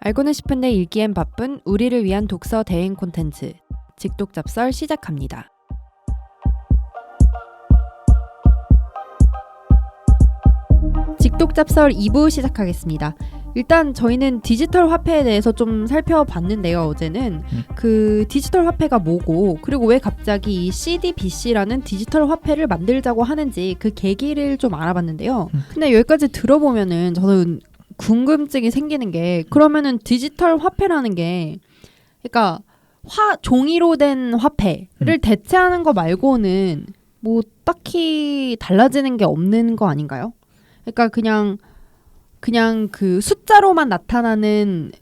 알고는 싶은데 읽기엔 바쁜 우리를 위한 독서 대행 콘텐츠 직독잡설 시작합니다. 직독잡설 2부 시작하겠습니다. 일단 저희는 디지털 화폐에 대해서 좀 살펴봤는데요. 어제는 그 디지털 화폐가 뭐고 그리고 왜 갑자기 이 CDBC라는 디지털 화폐를 만들자고 하는지 그 계기를 좀 알아봤는데요. 근데 여기까지 들어보면은 저는 궁금증이 생기는 게 그러면은 디지털 화폐라는 게 그러니까 종이로 된 화폐를 대체하는 거 말고는 뭐 딱히 달라지는 게 없는 거 아닌가요? 그러니까 그냥 그 숫자로만 나타나는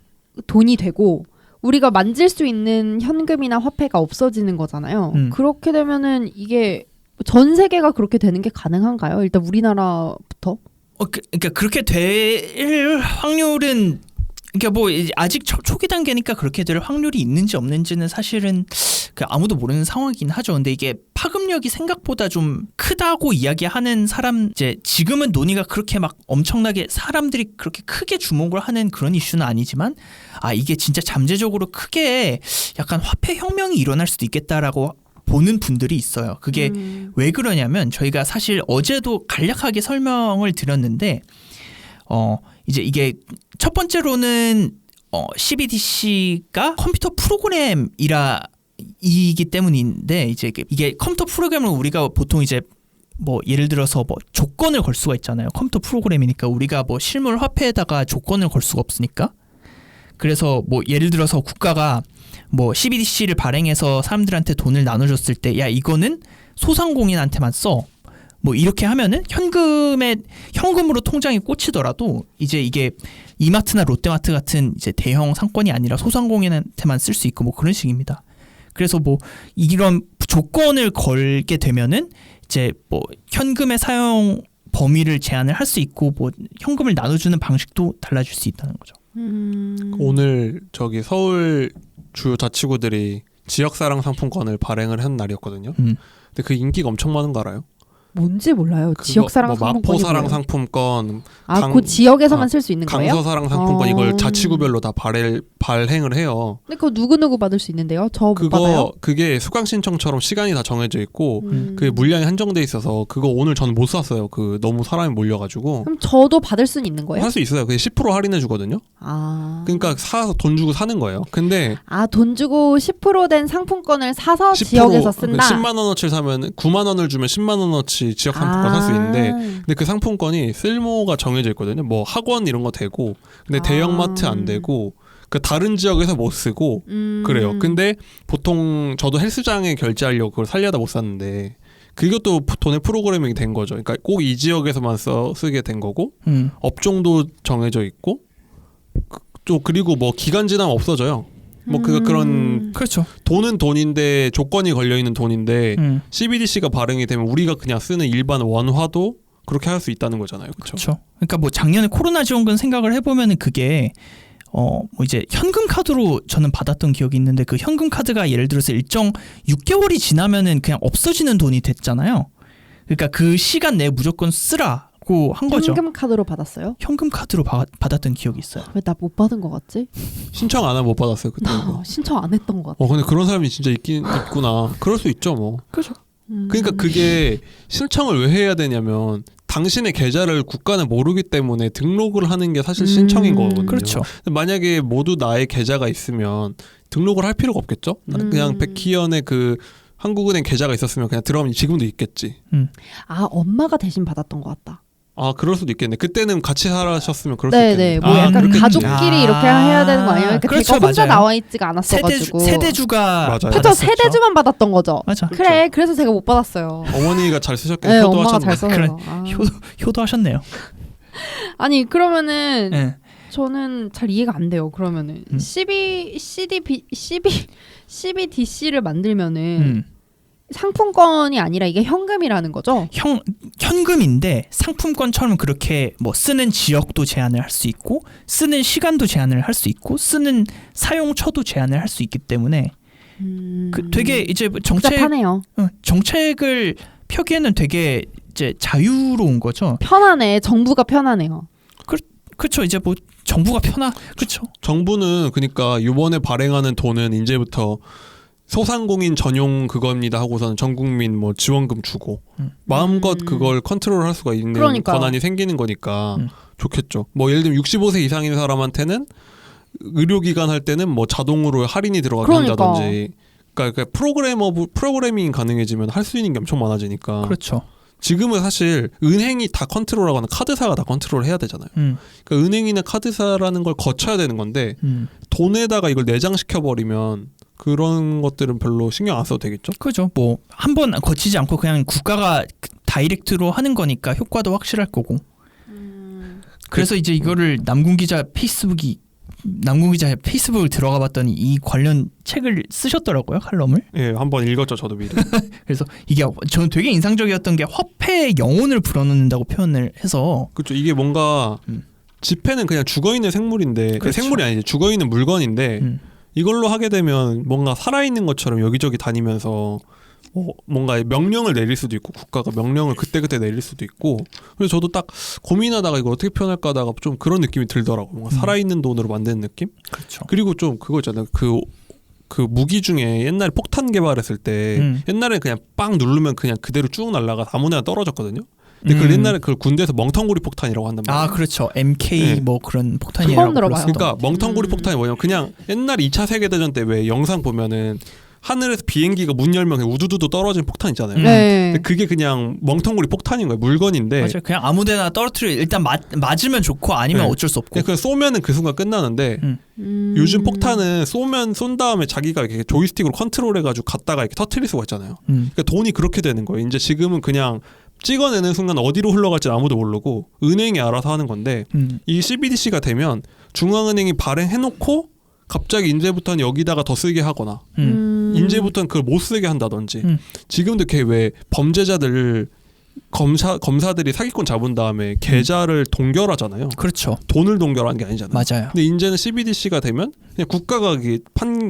돈이 되고 우리가 만질 수 있는 현금이나 화폐가 없어지는 거잖아요. 그렇게 되면은 이게 전 세계가 그렇게 되는 게 가능한가요? 일단 우리나라부터? 그러니까 그렇게 될 확률은 그러니까 뭐 아직 초기 단계니까 그렇게 될 확률이 있는지 없는지는 사실은 아무도 모르는 상황이긴 하죠. 근데 이게 파급력이 생각보다 좀 크다고 이야기하는 사람 이제 지금은 논의가 그렇게 막 엄청나게 사람들이 그렇게 크게 주목을 하는 그런 이슈는 아니지만 이게 진짜 잠재적으로 크게 약간 화폐 혁명이 일어날 수도 있겠다라고 보는 분들이 있어요. 그게 왜 그러냐면 저희가 사실 어제도 간략하게 설명을 드렸는데 이제 이게 첫 번째로는 CBDC가 컴퓨터 프로그램이기 때문인데 이제 이게 컴퓨터 프로그램을 우리가 보통 이제 뭐 예를 들어서 뭐 조건을 걸 수가 있잖아요. 컴퓨터 프로그램이니까 우리가 뭐 실물 화폐에다가 조건을 걸 수가 없으니까. 그래서 뭐 예를 들어서 국가가 뭐 CBDC를 발행해서 사람들한테 돈을 나눠줬을 때 야 이거는 소상공인한테만 써. 뭐 이렇게 하면은 현금으로 통장이 꽂히더라도 이제 이게 이마트나 롯데마트 같은 이제 대형 상권이 아니라 소상공인한테만 쓸 수 있고 뭐 그런 식입니다. 그래서 뭐 이런 조건을 걸게 되면은 이제 뭐 현금의 사용 범위를 제한을 할 수 있고 뭐 현금을 나눠주는 방식도 달라질 수 있다는 거죠. 오늘 저기 서울 주요 자치구들이 지역사랑 상품권을 발행을 한 날이었거든요. 근데 그 인기가 엄청 많은 거 알아요? 뭔지 몰라요. 지역사랑 뭐 상품권이 마포사랑 뭐예요? 상품권, 그 지역에서만 쓸 수 있는 거예요? 강서사랑 상품권 이걸 자치구별로 다 발행을 해요. 근데 그거 누구 받을 수 있는데요? 저 못 받아요? 그게 수강 신청처럼 시간이 다 정해져 있고 그게 물량이 한정돼 있어서 그거 오늘 저는 못 샀어요. 너무 사람이 몰려가지고. 그럼 저도 받을 수는 있는 거예요? 할 수 있어요. 그게 10% 할인해 주거든요. 그러니까 사서 돈 주고 사는 거예요. 근데 돈 주고 10%된 상품권을 사서 지역에서 쓴다? 10만 원어치를 사면 9만 원을 주면 10만 원어치 지역 상품권 살 수 있는데 근데 그 상품권이 쓸모가 정해져 있거든요. 뭐 학원 이런 거 되고 근데 대형마트 안 되고 그 다른 지역에서 못 쓰고 그래요. 근데 보통 저도 헬스장에 결제하려고 그걸 살려다 못 샀는데 그것도 돈의 프로그래밍이 된 거죠. 그러니까 꼭 이 지역에서만 쓰게 된 거고 업종도 정해져 있고 또 그리고 뭐 기간 지나면 없어져요. 뭐 그런 그렇죠. 돈은 돈인데 조건이 걸려 있는 돈인데 CBDC가 발행이 되면 우리가 그냥 쓰는 일반 원화도 그렇게 할 수 있다는 거잖아요. 그렇죠. 그러니까 뭐 작년에 코로나 지원금 생각을 해보면은 그게 뭐 이제 현금 카드로 저는 받았던 기억이 있는데 그 현금 카드가 예를 들어서 일정 6개월이 지나면은 그냥 없어지는 돈이 됐잖아요. 그러니까 그 시간 내에 무조건 쓰라고 한 거죠. 현금 카드로 받았어요? 현금 카드로 받았던 기억이 있어요. 왜 나 못 받은 것 같지? 신청 안 하면 못 받았어요 그때. 신청 안 했던 것 같아. 근데 그런 사람이 진짜 있구나. 그럴 수 있죠 뭐. 그렇죠. 그러니까 그게 신청을 왜 해야 되냐면 당신의 계좌를 국가는 모르기 때문에 등록을 하는 게 사실 신청인 거거든요. 그렇죠. 만약에 모두 나의 계좌가 있으면 등록을 할 필요가 없겠죠. 그냥 백희연의 그 한국은행 계좌가 있었으면 그냥 들어가면 지금도 있겠지. 엄마가 대신 받았던 것 같다. 그럴 수도 있겠네. 그때는 같이 살아셨으면 그럴 수 네네. 있겠네. 뭐 약간 가족끼리 이렇게 해야 되는 거 아니에요? 그러니까 그렇죠, 제가 혼자 맞아요. 나와 있지가 않았어가지고. 세대주가 맞아요. 그렇죠. 세대주만 받았던 거죠. 맞아. 그래. 그래서 제가 못 받았어요. 어머니가 잘 쓰셨겠네. 네, 효도하셨네. 엄마가 잘 써서. 그래. 효도하셨네요. 아니 그러면은 네. 저는 잘 이해가 안 돼요. 그러면은 CBDC를 만들면은 상품권이 아니라 이게 현금이라는 거죠? 현금인데 상품권처럼 그렇게 뭐 쓰는 지역도 제한을 할 수 있고 쓰는 시간도 제한을 할 수 있고 쓰는 사용처도 제한을 할 수 있기 때문에 되게 이제 복잡하네요. 정책을 펴기에는 되게 이제 자유로운 거죠. 편하네. 정부가 편하네요. 그렇죠. 이제 뭐 정부가 편하. 그렇죠. 정부는 그러니까 이번에 발행하는 돈은 이제부터 소상공인 전용 그겁니다 하고서는 전 국민 뭐 지원금 주고 마음껏 그걸 컨트롤할 수가 있는 그러니까요. 권한이 생기는 거니까 좋겠죠. 뭐 예를 들면 65세 이상인 사람한테는 의료기관 할 때는 뭐 자동으로 할인이 들어가게 한다든지. 그러니까 프로그래밍 가능해지면 할 수 있는 게 엄청 많아지니까. 그렇죠. 지금은 사실 은행이 다 컨트롤하거나 카드사가 다 컨트롤해야 되잖아요. 그러니까 은행이나 카드사라는 걸 거쳐야 되는 건데 돈에다가 이걸 내장시켜 버리면 그런 것들은 별로 신경 안 써도 되겠죠? 그죠. 뭐 한 번 거치지 않고 그냥 국가가 다이렉트로 하는 거니까 효과도 확실할 거고. 그래서 이제 이거를 남궁 기자 페이스북을 들어가 봤더니 이 관련 책을 쓰셨더라고요, 칼럼을. 예, 한번 읽었죠, 저도 미리. 그래서 이게 저는 되게 인상적이었던 게 화폐의 영혼을 불어넣는다고 표현을 해서. 그렇죠. 이게 뭔가 지폐는 그냥 죽어있는 생물인데 그렇죠. 생물이 아니지 죽어있는 물건인데 이걸로 하게 되면 뭔가 살아있는 것처럼 여기저기 다니면서 뭔가 명령을 내릴 수도 있고 국가가 명령을 그때그때 내릴 수도 있고 그래서 저도 딱 고민하다가 이걸 어떻게 표현할까 하다가 좀 그런 느낌이 들더라고요. 뭔가 살아있는 돈으로 만드는 느낌? 그렇죠. 그리고 좀 그거 있잖아요. 그 무기 중에 옛날에 폭탄 개발했을 때 옛날에 그냥 빵 누르면 그냥 그대로 쭉 날아가 아무데나 떨어졌거든요. 근데 그 옛날에 그 군대에서 멍텅구리 폭탄이라고 한단 말이에요. 아 그렇죠. MK 네. 뭐 그런 처음 폭탄이라고 들어봐요. 불렀었던. 그러니까 멍텅구리 폭탄이 뭐냐면 그냥 옛날 2차 세계대전 때 왜 영상 보면은 하늘에서 비행기가 문 열면 그냥 우두두두 떨어진 폭탄 있잖아요. 네. 근데 그게 그냥 멍텅구리 폭탄인 거예요. 물건인데. 맞아요. 그냥 아무데나 떨어뜨려 일단 맞으면 좋고 아니면 네. 어쩔 수 없고. 그냥 쏘면은 그 순간 끝나는데 요즘 폭탄은 쏜 다음에 자기가 이렇게 조이스틱으로 컨트롤해가지고 갔다가 이렇게 터트릴 수가 있잖아요. 그러니까 돈이 그렇게 되는 거예요. 이제 지금은 그냥 찍어내는 순간 어디로 흘러갈지 아무도 모르고 은행이 알아서 하는 건데 이 CBDC가 되면 중앙은행이 발행해놓고 갑자기 이제부터는 여기다가 더 쓰게 하거나 이제부터는 그걸 못 쓰게 한다든지 지금도 이렇게 왜 범죄자들 검사들이 사기꾼 잡은 다음에 계좌를 동결하잖아요. 그렇죠. 돈을 동결하는 게 아니잖아요. 맞아요. 근데 이제는 CBDC가 되면 그냥 국가가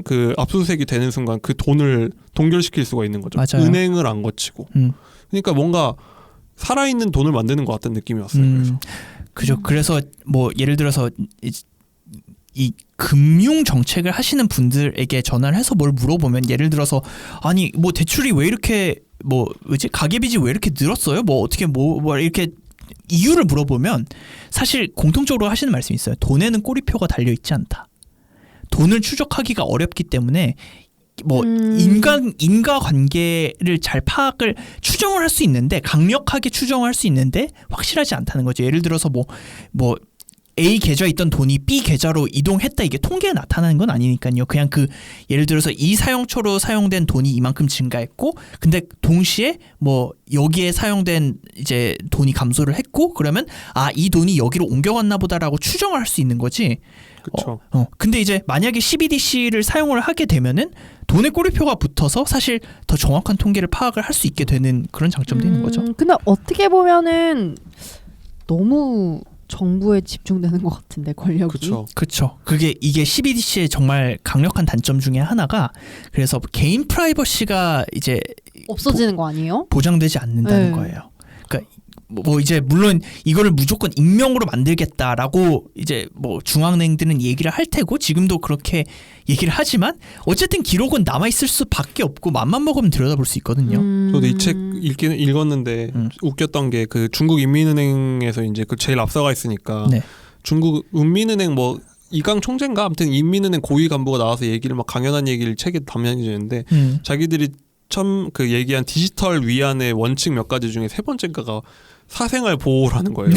그 압수수색이 되는 순간 그 돈을 동결시킬 수가 있는 거죠. 맞아요. 은행을 안 거치고. 그러니까 뭔가 살아있는 돈을 만드는 것 같은 느낌이 왔어요. 그죠. 그래서 뭐 예를 들어서 이 금융 정책을 하시는 분들에게 전화를 해서 뭘 물어보면 예를 들어서 아니 뭐 대출이 왜 이렇게 뭐 왜지 가계빚이 왜 이렇게 늘었어요? 뭐 어떻게 뭐 이렇게 이유를 물어보면 사실 공통적으로 하시는 말씀이 있어요. 돈에는 꼬리표가 달려 있지 않다. 돈을 추적하기가 어렵기 때문에 뭐 인과 관계를 잘 파악을 추정을 할 수 있는데 강력하게 추정할 수 있는데 확실하지 않다는 거죠. 예를 들어서 뭐 A 계좌에 있던 돈이 B 계좌로 이동했다 이게 통계에 나타나는 건 아니니까요. 그냥 그 예를 들어서 이 사용처로 사용된 돈이 이만큼 증가했고 근데 동시에 뭐 여기에 사용된 이제 돈이 감소를 했고 그러면 아 이 돈이 여기로 옮겨갔나 보다라고 추정을 할 수 있는 거지. 그렇죠. 근데 이제 만약에 CBDC를 사용을 하게 되면은 돈의 꼬리표가 붙어서 사실 더 정확한 통계를 파악을 할 수 있게 되는 그런 장점도 있는 거죠. 근데 어떻게 보면은 너무 정부에 집중되는 것 같은데 권력이. 그렇죠. 이게 CBDC의 정말 강력한 단점 중에 하나가 그래서 개인 프라이버시가 이제 없어지는 거 아니에요? 보장되지 않는다는 네. 거예요. 그러니까 뭐 이제 물론 이거를 무조건 익명으로 만들겠다라고 이제 뭐 중앙은행들은 얘기를 할 테고 지금도 그렇게 얘기를 하지만 어쨌든 기록은 남아 있을 수밖에 없고 맘만 먹으면 들여다볼 수 있거든요. 저도 이 책 읽었는데 웃겼던 게 그 중국 인민은행에서 이제 그 제일 앞서가 있으니까 네. 중국 인민은행 뭐 이강 총재인가 아무튼 인민은행 고위 간부가 나와서 얘기를 막 강연한 얘기를 책에 담겨지는데 자기들이 처음 그 얘기한 디지털 위안의 원칙 몇 가지 중에 세 번째가가 사생활 보호라는 거예요.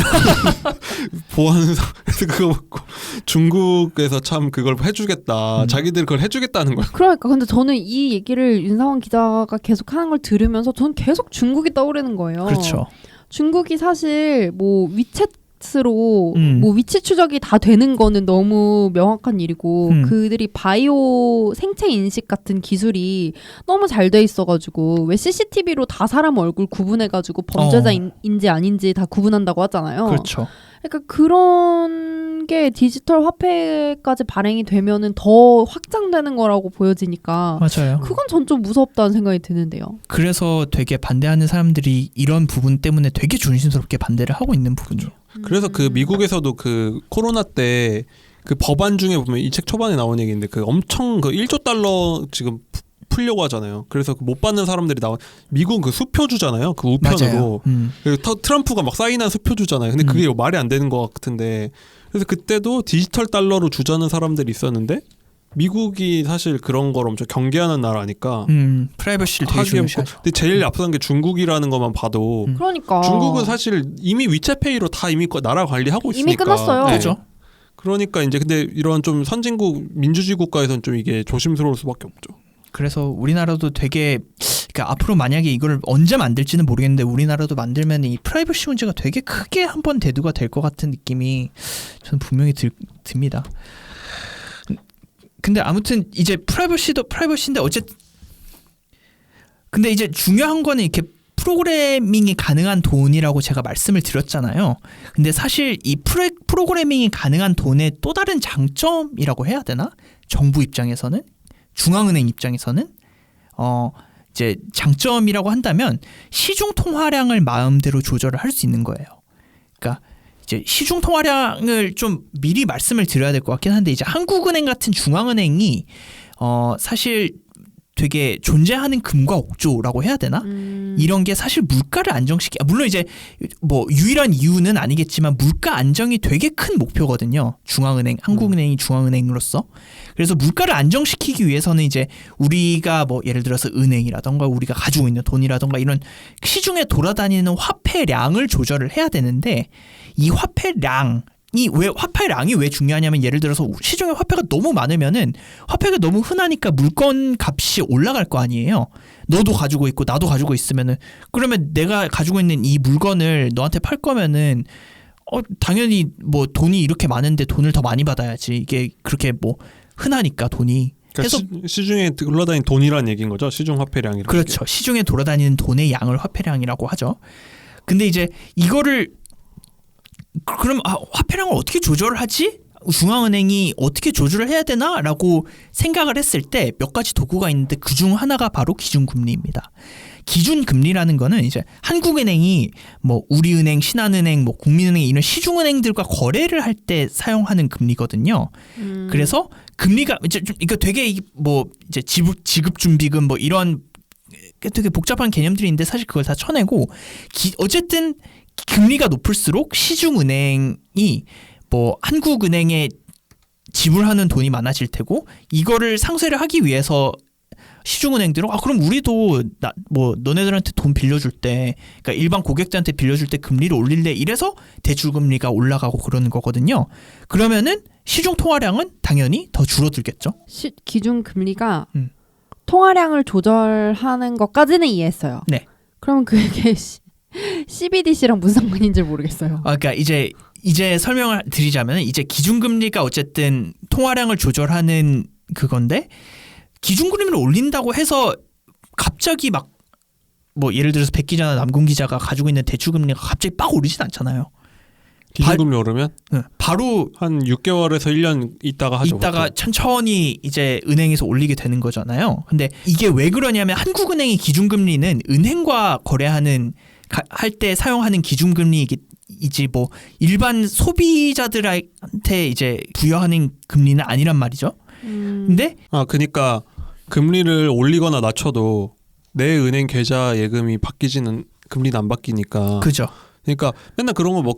보호하는 그래서 그거 먹고 중국에서 참 그걸 해주겠다. 자기들 그걸 해주겠다는 거예요. 그러니까 근데 저는 이 얘기를 윤상원 기자가 계속 하는 걸 들으면서 저는 계속 중국이 떠오르는 거예요. 그렇죠. 중국이 사실 뭐 위챗으로 뭐 위치 추적이 다 되는 거는 너무 명확한 일이고 그들이 바이오 생체 인식 같은 기술이 너무 잘 돼 있어가지고 왜 CCTV로 다 사람 얼굴 구분해가지고 범죄자인지 아닌지 다 구분한다고 하잖아요. 그렇죠. 그러니까 그런 이런 게 디지털 화폐까지 발행이 되면은 더 확장되는 거라고 보여지니까 맞아요. 그건 전 좀 무섭다는 생각이 드는데요. 그래서 되게 반대하는 사람들이 이런 부분 때문에 되게 조심스럽게 반대를 하고 있는 부분이에요. 그래서 그 미국에서도 그 코로나 때 그 법안 중에 보면 이 책 초반에 나온 얘기인데 그 엄청 그 1조 달러 지금 풀려고 하잖아요. 그래서 못 받는 사람들이 나와. 미국은 그 수표주잖아요. 그 우편으로. 그리고 트럼프가 막 사인한 수표주잖아요. 근데 그게 말이 안 되는 것 같은데. 그래서 그때도 디지털 달러로 주자는 사람들이 있었는데 미국이 사실 그런 걸 엄청 경계하는 나라니까. 프라이버시를 되게 중요시하죠. 근데 제일 앞선 게 중국이라는 것만 봐도 그러니까 중국은 사실 이미 위챗페이로 다 이미 나라 관리하고 있으니까. 이미 끝났어요. 네. 그죠? 그러니까 이제 근데 이런 좀 선진국 민주주의 국가에서는 좀 이게 조심스러울 수밖에 없죠. 그래서 우리나라도 되게 그러니까 앞으로 만약에 이걸 언제 만들지는 모르겠는데 우리나라도 만들면 이 프라이버시 문제가 되게 크게 한번 대두가 될 것 같은 느낌이 저는 분명히 듭니다. 근데 아무튼 이제 프라이버시도 프라이버시인데 어쨌든 근데 이제 중요한 거는 이렇게 프로그래밍이 가능한 돈이라고 제가 말씀을 드렸잖아요. 근데 사실 이 프로그래밍이 가능한 돈의 또 다른 장점이라고 해야 되나? 정부 입장에서는 중앙은행 입장에서는 이제 장점이라고 한다면 시중 통화량을 마음대로 조절을 할 수 있는 거예요. 그러니까 이제 시중 통화량을 좀 미리 말씀을 드려야 될 것 같긴 한데 이제 한국은행 같은 중앙은행이 사실 되게 존재하는 금과 옥조라고 해야 되나? 이런 게 사실 물가를 물론 이제 뭐 유일한 이유는 아니겠지만 물가 안정이 되게 큰 목표거든요. 중앙은행, 한국은행이 중앙은행으로서. 그래서 물가를 안정시키기 위해서는 이제 우리가 뭐 예를 들어서 은행이라던가 우리가 가지고 있는 돈이라던가 이런 시중에 돌아다니는 화폐량을 조절을 해야 되는데 이 화폐량이 왜 중요하냐면 예를 들어서 시중에 화폐가 너무 많으면은 화폐가 너무 흔하니까 물건 값이 올라갈 거 아니에요. 너도 가지고 있고 나도 가지고 있으면은 그러면 내가 가지고 있는 이 물건을 너한테 팔 거면은 당연히 뭐 돈이 이렇게 많은데 돈을 더 많이 받아야지. 이게 그렇게 뭐 흔하니까 돈이. 그러니까 시중에 돌아다니는 돈이란 얘기인 거죠. 시중 화폐량이라는 그렇죠. 게. 시중에 돌아다니는 돈의 양을 화폐량이라고 하죠. 근데 이제 이거를 그럼 화폐량을 어떻게 조절을 하지? 중앙은행이 어떻게 조절을 해야 되나라고 생각을 했을 때 몇 가지 도구가 있는데 그중 하나가 바로 기준금리입니다. 기준금리라는 거는 이제 한국은행이 뭐 우리은행, 신한은행, 뭐 국민은행 이런 시중은행들과 거래를 할 때 사용하는 금리거든요. 그래서 금리가 이제 좀 이거 되게 뭐 이제 지급준비금 뭐 이런 되게 복잡한 개념들이 있는데 사실 그걸 다 쳐내고 어쨌든 금리가 높을수록 시중은행이 뭐 한국은행에 지불하는 돈이 많아질 테고 이거를 상쇄를 하기 위해서 시중은행들은 그럼 우리도 뭐 너네들한테 돈 빌려줄 때 그러니까 일반 고객들한테 빌려줄 때 금리를 올릴래 이래서 대출금리가 올라가고 그러는 거거든요. 그러면은 시중 통화량은 당연히 더 줄어들겠죠. 기준금리가 통화량을 조절하는 것까지는 이해했어요. 네. 그러면 그게 CBDC랑 무슨 상관인지 모르겠어요. 그러니까 이제 설명을 드리자면 이제 기준금리가 어쨌든 통화량을 조절하는 그건데 기준금리를 올린다고 해서 갑자기 막 뭐 예를 들어서 백 기자나 남궁 기자가 가지고 있는 대출금리가 갑자기 빡 오르진 않잖아요. 기준금리 오르면 바로 한 6개월에서 1년 있다가 하죠. 있다가 보통. 천천히 이제 은행에서 올리게 되는 거잖아요. 근데 이게 왜 그러냐면 한국은행의 기준금리는 은행과 거래하는 할 때 사용하는 기준금리이지 뭐 일반 소비자들한테 이제 부여하는 금리는 아니란 말이죠. 근데 그러니까 금리를 올리거나 낮춰도 내 은행 계좌 예금이 바뀌지는 금리는 안 바뀌니까. 그죠. 그러니까 맨날 그런 거 뭐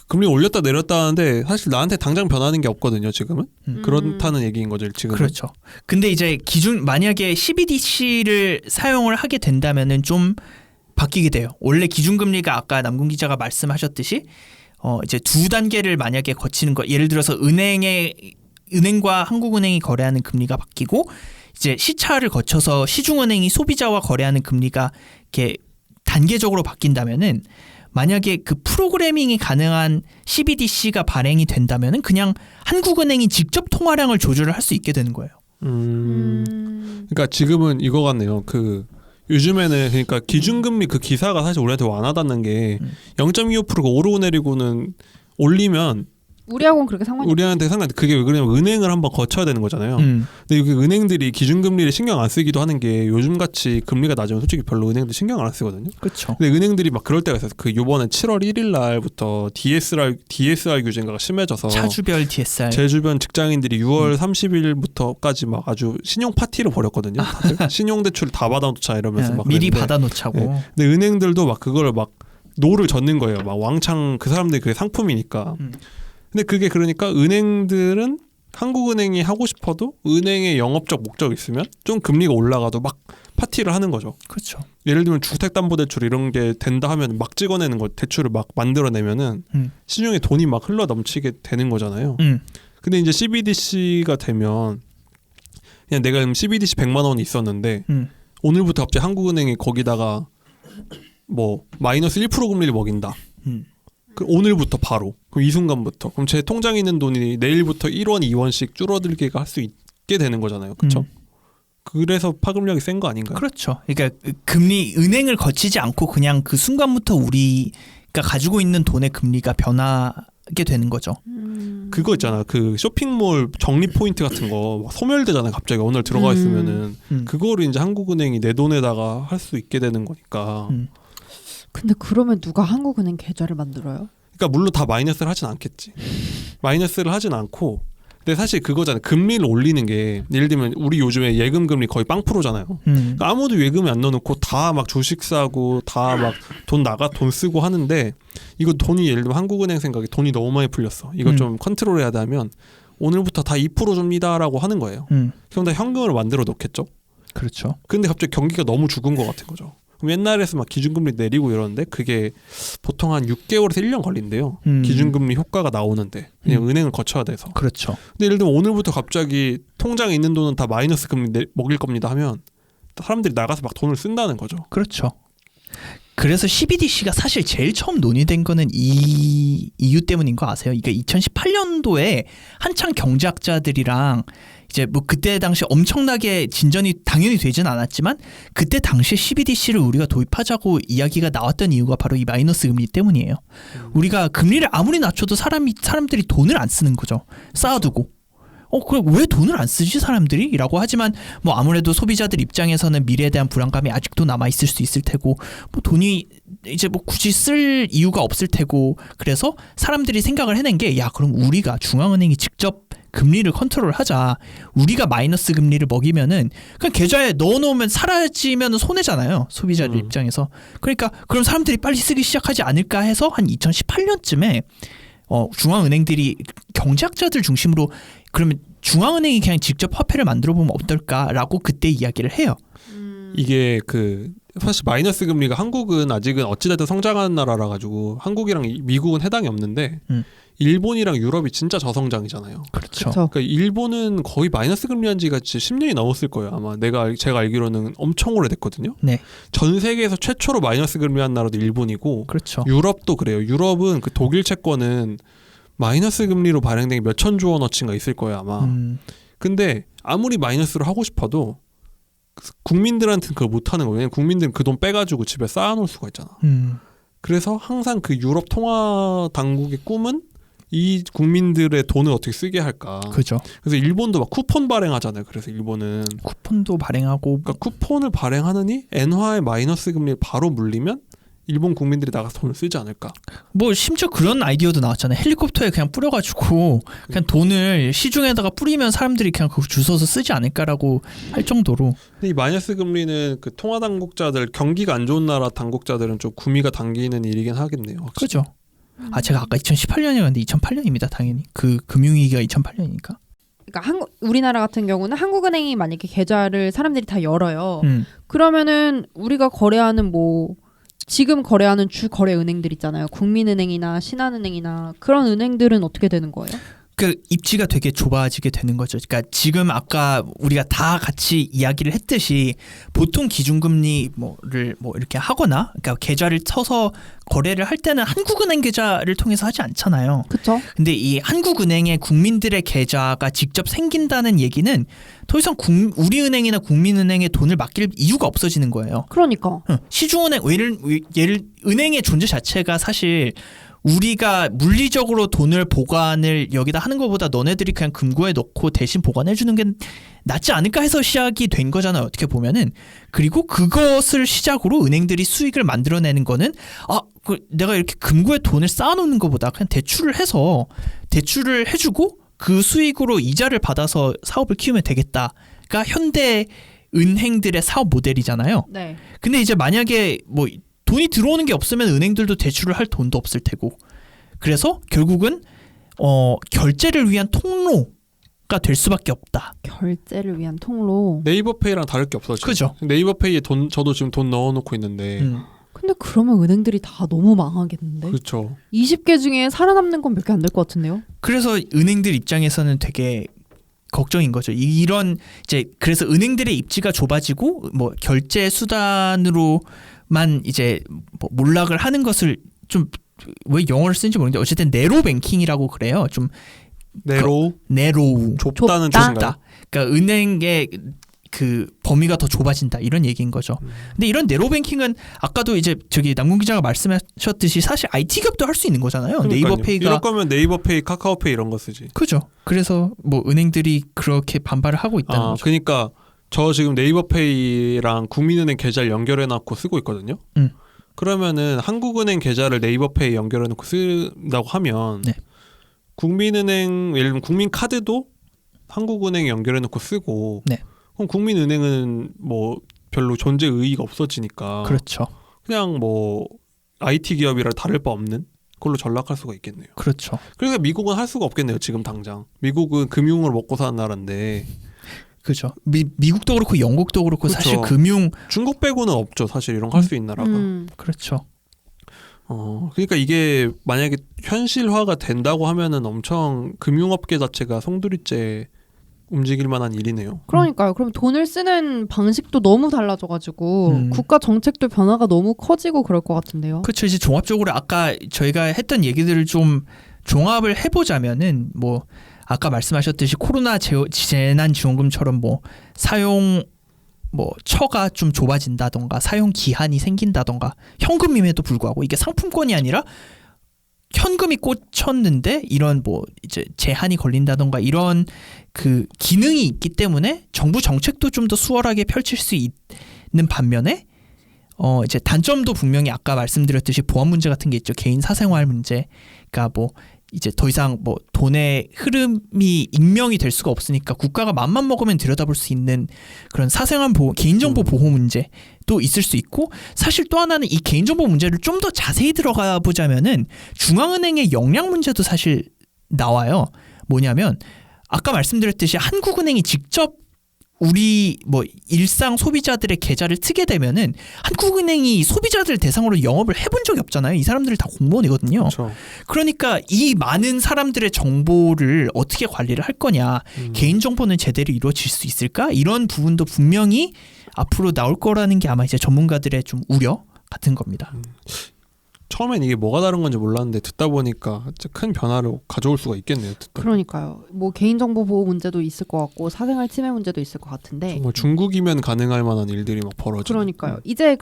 금리 올렸다 내렸다 하는데 사실 나한테 당장 변하는 게 없거든요. 지금은 그렇다는 얘기인 거죠. 지금. 그렇죠. 근데 이제 만약에 CBDC를 사용을 하게 된다면은 좀 바뀌게 돼요. 원래 기준금리가 아까 남궁 기자가 말씀하셨듯이 이제 두 단계를 만약에 거치는 거 예를 들어서 은행과 한국은행이 거래하는 금리가 바뀌고 이제 시차를 거쳐서 시중은행이 소비자와 거래하는 금리가 이렇게 단계적으로 바뀐다면은 만약에 그 프로그래밍이 가능한 CBDC가 발행이 된다면은 그냥 한국은행이 직접 통화량을 조절을 할 수 있게 되는 거예요. 그러니까 지금은 이거 같네요. 요즘에는 그러니까 기준금리 그 기사가 사실 우리한테 와닿는 게 0.25%가 오르고 내리고는 올리면 우리하고는 그렇게 상관이 우리한테 상관없는데 그게 왜 그러냐면 은행을 한번 거쳐야 되는 거잖아요. 근데 여기 은행들이 기준금리를 신경 안 쓰기도 하는 게 요즘같이 금리가 낮으면 솔직히 별로 은행들 신경 안 쓰거든요. 그렇죠. 근데 은행들이 막 그럴 때가 있어요. 그 요번에 7월 1일 날부터 DSR 규제가 심해져서 차주별 DSR. 제 주변 직장인들이 6월 30일부터까지 막 아주 신용 파티를 벌였거든요. 다들 신용 대출 다 받아놓자 이러면서 막 미리 그랬는데. 받아놓자고. 네. 근데 은행들도 막 그걸 막 노를 젓는 거예요. 막 왕창 그 사람들이 그게 상품이니까. 근데 그게 그러니까 은행들은 한국은행이 하고 싶어도 은행의 영업적 목적이 있으면 좀 금리가 올라가도 막 파티를 하는 거죠. 그렇죠. 예를 들면 주택담보대출 이런 게 된다 하면 막 찍어내는 거 대출을 막 만들어내면은 시중에 돈이 막 흘러 넘치게 되는 거잖아요. 근데 이제 CBDC가 되면 그냥 내가 지금 CBDC 100만 원이 있었는데 오늘부터 갑자기 한국은행이 거기다가 뭐 마이너스 1% 금리를 먹인다. 그 오늘부터 바로 그럼 이 순간부터 그럼 제 통장에 있는 돈이 내일부터 1원 2원씩 줄어들게 할 수 있게 되는 거잖아요. 그렇죠? 그래서 파급력이 센 거 아닌가요? 그렇죠. 그러니까 금리 은행을 거치지 않고 그냥 그 순간부터 우리가 가지고 있는 돈의 금리가 변하게 되는 거죠. 그거 있잖아. 그 쇼핑몰 적립 포인트 같은 거 소멸되잖아요. 갑자기 오늘 들어가 있으면은 그거를 이제 한국은행이 내 돈에다가 할 수 있게 되는 거니까. 근데 그러면 누가 한국은행 계좌를 만들어요? 그러니까 물론 다 마이너스를 하진 않겠지. 마이너스를 하진 않고. 근데 사실 그거잖아요. 금리를 올리는 게 예를 들면 우리 요즘에 예금 금리 거의 0%잖아요. 그러니까 아무도 예금에 안 넣어놓고 다 막 주식 사고 다 막 돈 쓰고 하는데 이거 돈이 예를 들면 한국은행 생각에 돈이 너무 많이 풀렸어. 이거 좀 컨트롤해야 되면 오늘부터 다 2% 줍니다라고 하는 거예요. 그럼 다 현금을 만들어 놓겠죠. 그렇죠. 근데 갑자기 경기가 너무 죽은 것 같은 거죠. 그럼 옛날에서 막 기준금리 내리고 이러는데 그게 보통 한 6개월에서 1년 걸린대요. 기준금리 효과가 나오는데 그냥 은행을 거쳐야 돼서. 그렇죠. 근데 예를 들면 오늘부터 갑자기 통장에 있는 돈은 다 마이너스 금리 먹일 겁니다 하면 사람들이 나가서 막 돈을 쓴다는 거죠. 그렇죠. 그래서 CBDC가 사실 제일 처음 논의된 거는 이 이유 때문인 거 아세요? 이게 2018년도에 한창 경제학자들이랑 이제 뭐 그때 당시 엄청나게 진전이 당연히 되진 않았지만 그때 당시에 CBDC를 우리가 도입하자고 이야기가 나왔던 이유가 바로 이 마이너스 금리 때문이에요. 우리가 금리를 아무리 낮춰도 사람들이 돈을 안 쓰는 거죠. 쌓아두고. 그럼 왜 돈을 안 쓰지 사람들이? 라고 하지만 뭐 아무래도 소비자들 입장에서는 미래에 대한 불안감이 아직도 남아 있을 수 있을 테고 뭐 돈이 이제 뭐 굳이 쓸 이유가 없을 테고 그래서 사람들이 생각을 해낸 게 야 그럼 우리가 중앙은행이 직접 금리를 컨트롤하자. 우리가 마이너스 금리를 먹이면은 그냥 계좌에 넣어놓으면 사라지면 손해잖아요. 소비자들 입장에서. 그러니까 그럼 사람들이 빨리 쓰기 시작하지 않을까 해서 한 2018년쯤에 중앙은행들이 경제학자들 중심으로 그러면 중앙은행이 그냥 직접 화폐를 만들어 보면 어떨까라고 그때 이야기를 해요. 이게 그 사실 마이너스 금리가 한국은 아직은 어찌됐든 성장하는 나라라 가지고 한국이랑 미국은 해당이 없는데 일본이랑 유럽이 진짜 저성장이잖아요. 그렇죠. 그러니까 일본은 거의 마이너스 금리한 지가 10년이 넘었을 거예요. 아마 제가 알기로는 엄청 오래됐거든요. 네. 전 세계에서 최초로 마이너스 금리한 나라도 일본이고 그렇죠. 유럽도 그래요. 유럽은 그 독일 채권은 마이너스 금리로 발행된 게 몇천조 원어치인가 있을 거예요 아마. 근데 아무리 마이너스로 하고 싶어도 국민들한테는 그걸 못하는 거예요. 왜냐면 국민들은 그 돈 빼가지고 집에 쌓아놓을 수가 있잖아. 그래서 항상 그 유럽 통화 당국의 꿈은 이 국민들의 돈을 어떻게 쓰게 할까. 그죠. 그래서 일본도 막 쿠폰 발행하잖아요. 그래서 일본은 쿠폰도 발행하고 그러니까 쿠폰을 발행하느니 엔화의 마이너스 금리를 바로 물리면 일본 국민들이 나가서 돈을 쓰지 않을까. 뭐 심지어 그런 아이디어도 나왔잖아요. 헬리콥터에 그냥 뿌려가지고 그냥 돈을 시중에다가 뿌리면 사람들이 그냥 그거 주워서 쓰지 않을까라고 할 정도로. 근데 이 마이너스 금리는 그 통화 당국자들 경기가 안 좋은 나라 당국자들은 좀 구미가 당기는 일이긴 하겠네요. 확실히. 그죠. 제가 아까 2018년이었는데 2008년입니다. 당연히 그 금융위기가 2008년이니까. 그러니까 우리나라 같은 경우는 한국은행이 만약에 계좌를 사람들이 다 열어요. 그러면은 우리가 거래하는 뭐 지금 거래하는 주 거래 은행들 있잖아요. 국민은행이나 신한은행이나 그런 은행들은 어떻게 되는 거예요? 그 입지가 되게 좁아지게 되는 거죠. 그러니까 지금 아까 우리가 다 같이 이야기를 했듯이 보통 기준금리를 뭐 이렇게 하거나 그러니까 계좌를 쳐서 거래를 할 때는 한국은행 계좌를 통해서 하지 않잖아요. 그렇죠. 근데 이 한국은행에 국민들의 계좌가 직접 생긴다는 얘기는 더 이상 우리은행이나 국민은행에 돈을 맡길 이유가 없어지는 거예요. 그러니까. 시중은행 예를 은행의 존재 자체가 사실 우리가 물리적으로 돈을 보관을 여기다 하는 것보다 너네들이 그냥 금고에 넣고 대신 보관해 주는 게 낫지 않을까 해서 시작이 된 거잖아요. 어떻게 보면은. 그리고 그것을 시작으로 은행들이 수익을 만들어내는 거는 내가 이렇게 금고에 돈을 쌓아놓는 것보다 그냥 대출을 해서 대출을 해주고 그 수익으로 이자를 받아서 사업을 키우면 되겠다가 현대 은행들의 사업 모델이잖아요. 네. 근데 이제 만약에 뭐 돈이 들어오는 게 없으면 은행들도 대출을 할 돈도 없을 테고 그래서 결국은 결제를 위한 통로가 될 수밖에 없다. 결제를 위한 통로. 네이버페이랑 다를 게 없어 지금. 그죠? 네이버페이에 저도 지금 돈 넣어놓고 있는데 근데 그러면 은행들이 다 너무 망하겠는데? 그렇죠. 20개 중에 살아남는 건 몇 개 안 될 것 같은데요? 그래서 은행들 입장에서는 되게 걱정인 거죠. 이런 이제 그래서 은행들의 입지가 좁아지고 뭐 결제 수단으로만 이제 뭐 몰락을 하는 것을 좀 왜 영어를 쓰는지 모르겠는데 어쨌든 네로 뱅킹이라고 그래요. 좀 네로우 좁다는 좁다? 뜻인가요? 그러니까 은행의 그 범위가 더 좁아진다 이런 얘기인 거죠. 근데 이런 네로뱅킹은 아까도 이제 저기 남궁 기자가 말씀하셨듯이 사실 IT 기업도 할 수 있는 거잖아요. 그러니까요. 네이버페이가 이럴 거면 네이버페이, 카카오페이 이런 거 쓰지. 그죠. 그래서 뭐 은행들이 그렇게 반발을 하고 있다는 거죠. 그러니까 저 지금 네이버페이랑 국민은행 계좌를 연결해놓고 쓰고 있거든요. 그러면은 한국은행 계좌를 네이버페이 연결해놓고 쓴다고 하면 네. 국민은행 예를 들면 국민카드도 한국은행 연결해놓고 쓰고 네. 그럼 국민은행은 뭐 별로 존재 의의가 없어지니까 그렇죠. 그냥 뭐 IT 기업이라 다를 바 없는 걸로 전락할 수가 있겠네요. 그렇죠. 그래서 미국은 할 수가 없겠네요. 지금 당장 미국은 금융으로 먹고 사는 나라인데 그죠. 미국도 그렇고 영국도 그렇고 그렇죠. 사실 금융 중국 빼고는 없죠. 사실 이런 거 할 수 있는 나라가. 그렇죠. 그러니까 이게 만약에 현실화가 된다고 하면은 엄청 금융업계 자체가 송두리째 움직일 만한 일이네요. 그러니까요. 그럼 돈을 쓰는 방식도 너무 달라져가지고 국가 정책도 변화가 너무 커지고 그럴 것 같은데요. 그렇죠. 이제 종합적으로 아까 저희가 했던 얘기들을 좀 종합을 해보자면은 뭐 아까 말씀하셨듯이 코로나 재난지원금처럼 뭐 사용 뭐 처가 좀 좁아진다던가 사용 기한이 생긴다던가 현금임에도 불구하고 이게 상품권이 아니라 현금이 꽂혔는데 이런 뭐 이제 제한이 걸린다던가 이런 그 기능이 있기 때문에 정부 정책도 좀 더 수월하게 펼칠 수 있는 반면에 이제 단점도 분명히 아까 말씀드렸듯이 보안 문제 같은 게 있죠. 개인 사생활 문제. 그러니까 뭐 이제 더 이상 뭐 돈의 흐름이 익명이 될 수가 없으니까 국가가 맘만 먹으면 들여다볼 수 있는 그런 사생활 보호, 개인정보 보호 문제도 있을 수 있고 사실 또 하나는 이 개인정보 문제를 좀 더 자세히 들어가 보자면은 중앙은행의 역량 문제도 사실 나와요. 뭐냐면 아까 말씀드렸듯이 한국은행이 직접 우리 뭐 일상 소비자들의 계좌를 트게 되면은 한국은행이 소비자들 대상으로 영업을 해본 적이 없잖아요. 이 사람들 다 공무원이거든요. 그렇죠. 그러니까 이 많은 사람들의 정보를 어떻게 관리를 할 거냐, 개인 정보는 제대로 이루어질 수 있을까? 이런 부분도 분명히 앞으로 나올 거라는 게 아마 이제 전문가들의 좀 우려 같은 겁니다. 처음엔 이게 뭐가 다른 건지 몰랐는데 듣다 보니까 진짜 큰 변화를 가져올 수가 있겠네요. 그러니까요. 뭐 개인정보 보호 문제도 있을 것 같고 사생활 침해 문제도 있을 것 같은데 정말 중국이면 가능할 만한 일들이 막 벌어지는. 그러니까요. 이제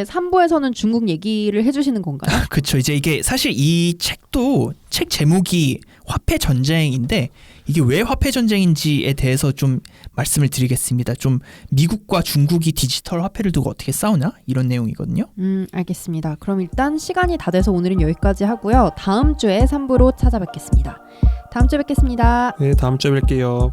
3부에서는 중국 얘기를 해주시는 건가요? 그렇죠. 이제 이게 사실 이 책도 책 제목이 화폐 전쟁인데 이게 왜 화폐 전쟁인지에 대해서 좀 말씀을 드리겠습니다. 좀 미국과 중국이 디지털 화폐를 두고 어떻게 싸우나 이런 내용이거든요. 알겠습니다. 그럼 일단 시간이 다 돼서 오늘은 여기까지 하고요. 다음 주에 3부로 찾아뵙겠습니다. 다음 주에 뵙겠습니다. 네, 다음 주에 뵐게요.